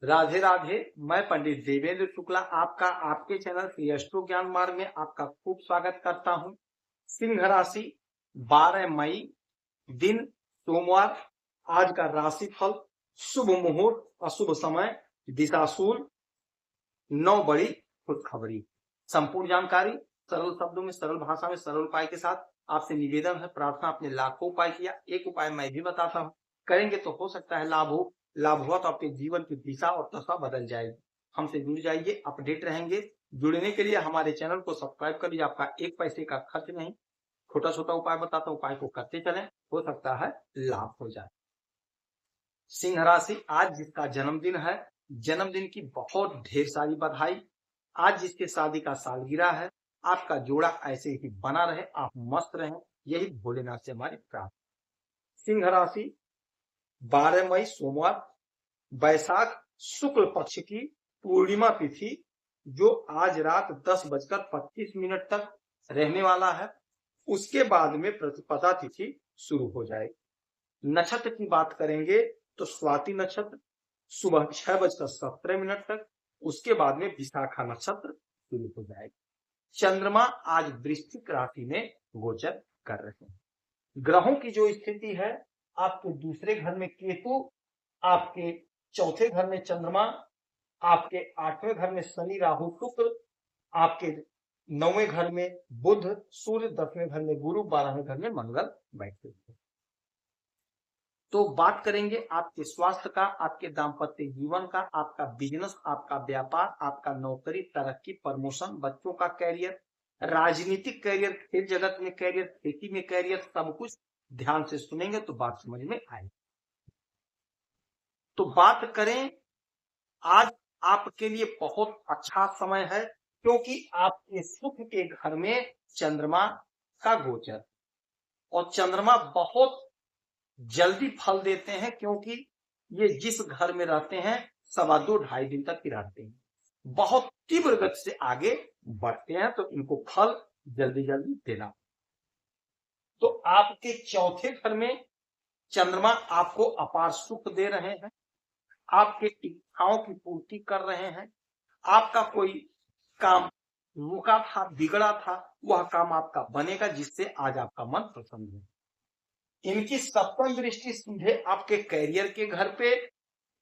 राधे राधे। मैं पंडित देवेंद्र शुक्ला आपका आपके चैनल श्री एस्ट्रो ज्ञान मार्ग में आपका खूब स्वागत करता हूं। सिंह राशि 12 मई दिन सोमवार। आज का राशिफल। शुभ मुहूर्त, अशुभ समय, दिशाशूल, 9 बड़ी खुशखबरी। संपूर्ण जानकारी सरल शब्दों में, सरल भाषा में, सरल उपाय के साथ आपसे निवेदन है, प्रार्थना। आपने लाखों उपाय किया, एक उपाय मैं भी बताता हूँ, करेंगे तो हो सकता है लाभ हो। लाभ हुआ तो आपके जीवन की दिशा और दशा बदल जाएगी। हमसे जुड़ जाइए, अपडेट रहेंगे। जुड़ने के लिए हमारे चैनल को सब्सक्राइब कर लीजिए, आपका एक पैसे का खर्च नहीं। छोटा छोटा उपाय बताता हूँ, उपाय को करते चलें, हो सकता है लाभ हो जाए। सिंह राशि, आज जिसका जन्मदिन है, जन्मदिन की बहुत ढेर सारी बधाई। आज जिसके शादी का सालगिरह है, आपका जोड़ा ऐसे ही बना रहे, आप मस्त रहें, यही भोलेनाथ से हमारी प्रार्थना। सिंह राशि 12 मई सोमवार, बैसाख शुक्ल पक्ष की पूर्णिमा तिथि, जो आज रात 10:25 तक रहने वाला है। उसके बाद में प्रतिपदा तिथि शुरू हो जाएगी। नक्षत्र की बात करेंगे तो स्वाति नक्षत्र सुबह 6:17 तक, उसके बाद में विशाखा नक्षत्र शुरू हो जाएगी। चंद्रमा आज वृश्चिक राशि में गोचर कर रहे हैं। ग्रहों की जो स्थिति है, आपके दूसरे घर में केतु, आपके चौथे घर में चंद्रमा, आपके 8वें घर में शनि राहु शुक्र, आपके 9वें घर में बुध सूर्य, 10वें घर में गुरु, 12वें घर में मंगल बैठते हैं। तो बात करेंगे आपके स्वास्थ्य का, आपके दाम्पत्य जीवन का, आपका बिजनेस, आपका व्यापार, आपका नौकरी, तरक्की, प्रमोशन, बच्चों का कैरियर, राजनीतिक कैरियर, खेल जगत में कैरियर, खेती में कैरियर, सब कुछ ध्यान से सुनेंगे तो बात समझ में आएगी। तो बात करें, आज आपके लिए बहुत अच्छा समय है, क्योंकि आपके सुख के घर में चंद्रमा का गोचर, और चंद्रमा बहुत जल्दी फल देते हैं, क्योंकि ये जिस घर में रहते हैं 2.25 दिन तक ही रहते हैं, बहुत तीव्र गति से आगे बढ़ते हैं, तो इनको फल जल्दी जल्दी देना। तो आपके चौथे घर में चंद्रमा आपको अपार सुख दे रहे हैं, आपके इच्छाओं की पूर्ति कर रहे हैं। आपका कोई काम रुका था, बिगड़ा था, वह काम आपका बनेगा, जिससे आज आपका मन प्रसन्न है। इनकी सप्तम दृष्टि सीधे आपके कैरियर के घर पे,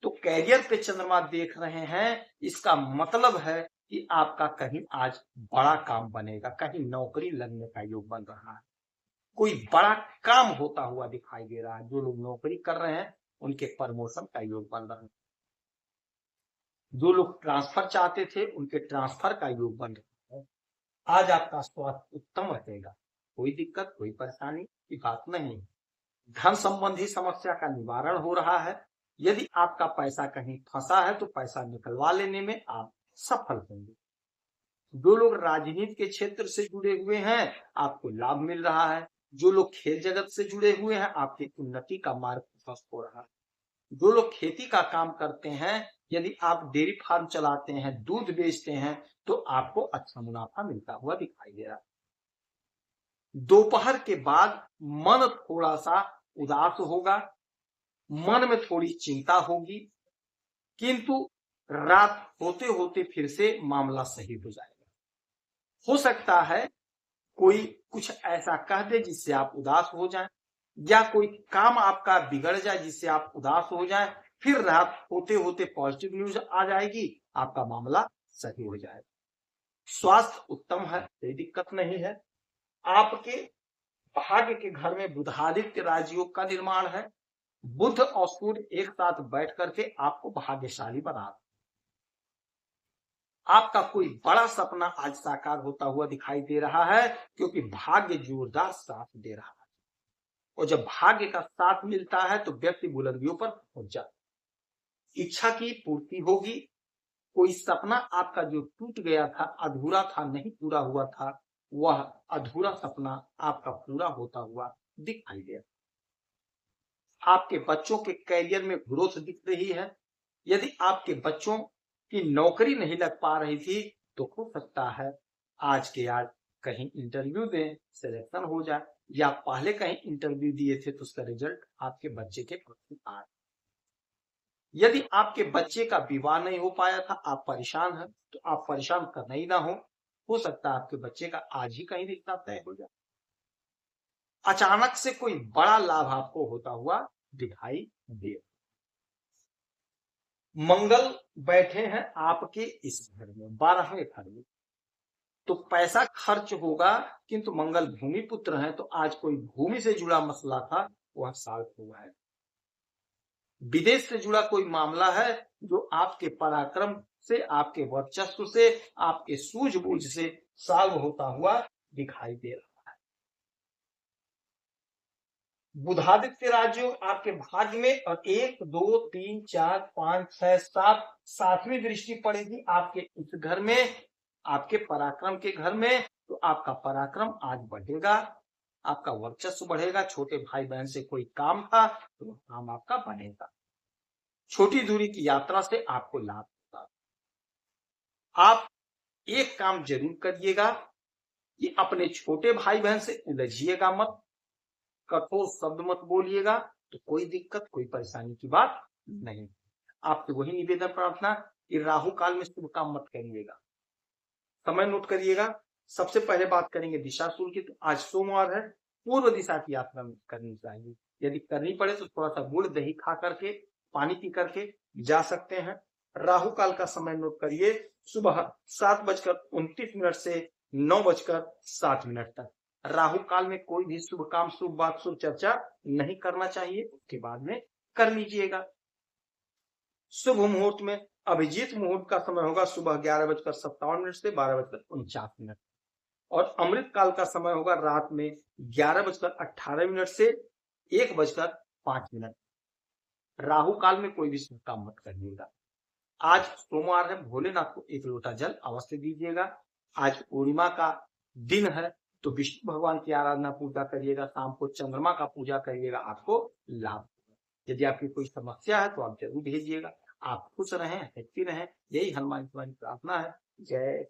तो कैरियर पे चंद्रमा देख रहे हैं, इसका मतलब है कि आपका कहीं आज बड़ा काम बनेगा, कहीं नौकरी लगने का योग बन रहा है, कोई बड़ा काम होता हुआ दिखाई दे रहा है। जो लोग नौकरी कर रहे हैं उनके प्रमोशन का योग बन रहा है, जो लोग ट्रांसफर चाहते थे उनके ट्रांसफर का योग बन रहा है। आज आपका स्वास्थ्य उत्तम रहेगा, कोई दिक्कत, कोई परेशानी की बात नहीं। धन संबंधी समस्या का निवारण हो रहा है। यदि आपका पैसा कहीं फंसा है तो पैसा निकलवा लेने में आप सफल होंगे। जो लोग राजनीति के क्षेत्र से जुड़े हुए हैं, आपको लाभ मिल रहा है। जो लोग खेल जगत से जुड़े हुए हैं, आपकी उन्नति का मार्ग प्रशस्त हो रहा है। जो लोग खेती का काम करते हैं, यदि आप डेयरी फार्म चलाते हैं, दूध बेचते हैं, तो आपको अच्छा मुनाफा मिलता हुआ दिखाई दे रहा है। दोपहर के बाद मन थोड़ा सा उदास होगा, मन में थोड़ी चिंता होगी, किंतु रात होते होते फिर से मामला सही हो जाएगा। हो सकता है कोई कुछ ऐसा कह दे जिससे आप उदास हो जाएं, या कोई काम आपका बिगड़ जाए जिससे आप उदास हो जाएं, फिर रात होते होते पॉजिटिव न्यूज आ जाएगी, आपका मामला सही हो जाएगा। स्वास्थ्य उत्तम है, कोई दिक्कत नहीं है। आपके भाग्य के घर में बुधादित्य राजयोग का निर्माण है। बुध और सूर्य एक साथ बैठ करके आपको भाग्यशाली बना रहा है। आपका कोई बड़ा सपना आज साकार होता हुआ दिखाई दे रहा है, क्योंकि भाग्य जोरदार साथ दे रहा है, और जब भाग्य का साथ मिलता है तो व्यक्ति बुलंदियों पर पहुंच जाता है। इच्छा की पूर्ति होगी। कोई सपना आपका जो टूट गया था, अधूरा था, नहीं पूरा हुआ था, वह अधूरा सपना आपका पूरा होता हुआ दिखाई दे रहा। आपके बच्चों के कैरियर में ग्रोथ दिख रही है। यदि आपके बच्चों की नौकरी नहीं लग पा रही थी, तो हो सकता है आज के आज कहीं इंटरव्यू दें, सिलेक्शन हो जाए, या पहले कहीं इंटरव्यू दिए थे तो उसका रिजल्ट आपके बच्चे के पक्ष में आए। यदि आपके बच्चे का विवाह नहीं हो पाया था, आप परेशान हैं, तो आप परेशान करना ही ना हो सकता है आपके बच्चे का आज ही कहीं रिश्ता तय हो जाए। अचानक से कोई बड़ा लाभ आपको होता हुआ दिखाई दे। मंगल बैठे हैं आपके इस घर में, 12वें घर में, तो पैसा खर्च होगा, किंतु मंगल भूमि पुत्र हैं, तो आज कोई भूमि से जुड़ा मसला था वह सॉल्व हुआ है। विदेश से जुड़ा कोई मामला है जो आपके पराक्रम से, आपके वर्चस्व से, आपके सूझबूझ से सॉल्व होता हुआ दिखाई दे रहा है। बुधादित्य राजयोग आपके भाग्य में, और 1 2 3 4 5 6 7 7वीं दृष्टि पड़ेगी आपके इस घर में, आपके पराक्रम के घर में। तो आपका पराक्रम आज बढ़ेगा, आपका वर्चस्व बढ़ेगा। छोटे भाई बहन से कोई काम था तो काम आपका बनेगा। छोटी दूरी की यात्रा से आपको लाभ होगा। आप एक काम जरूर करिएगा कि अपने छोटे भाई बहन से उलझिएगा मत, कठोर शब्द मत बोलिएगा, तो कोई दिक्कत कोई परेशानी की बात नहीं। आपसे वही निवेदन प्रार्थना कि राहु काल में शुभ काम मत करिएगा। समय नोट करिएगा। सबसे पहले बात करेंगे दिशाशूल की। तो आज सोमवार है, पूर्व दिशा की यात्रा करनी चाहिए। यदि करनी पड़े तो थोड़ा सा गुड़ दही खा करके, पानी पी करके जा सकते हैं। राहु काल का समय नोट करिए, सुबह 7:29 से 9:07 तक। राहु काल में कोई भी शुभ काम, शुभ बात, शुभ चर्चा नहीं करना चाहिए, उसके बाद में कर लीजिएगा। शुभ मुहूर्त में अभिजीत मुहूर्त का समय होगा सुबह 11:57 से 12:49, और अमृत काल का समय होगा रात में 11:18 से 1:05। राहु काल में कोई भी शुभ काम मत करिएगा। आज सोमवार है, भोलेनाथ को 1 लोटा जल अवश्य दीजिएगा। आज पूर्णिमा का दिन है, तो विष्णु भगवान की आराधना पूजा करिएगा। शाम को चंद्रमा का पूजा करिएगा, आपको लाभ होगा। यदि आपकी कोई समस्या है तो आप जरूर भेजिएगा। आप खुश रहें, हैप्पी रहें, यही हनुमान की प्रार्थना है। जय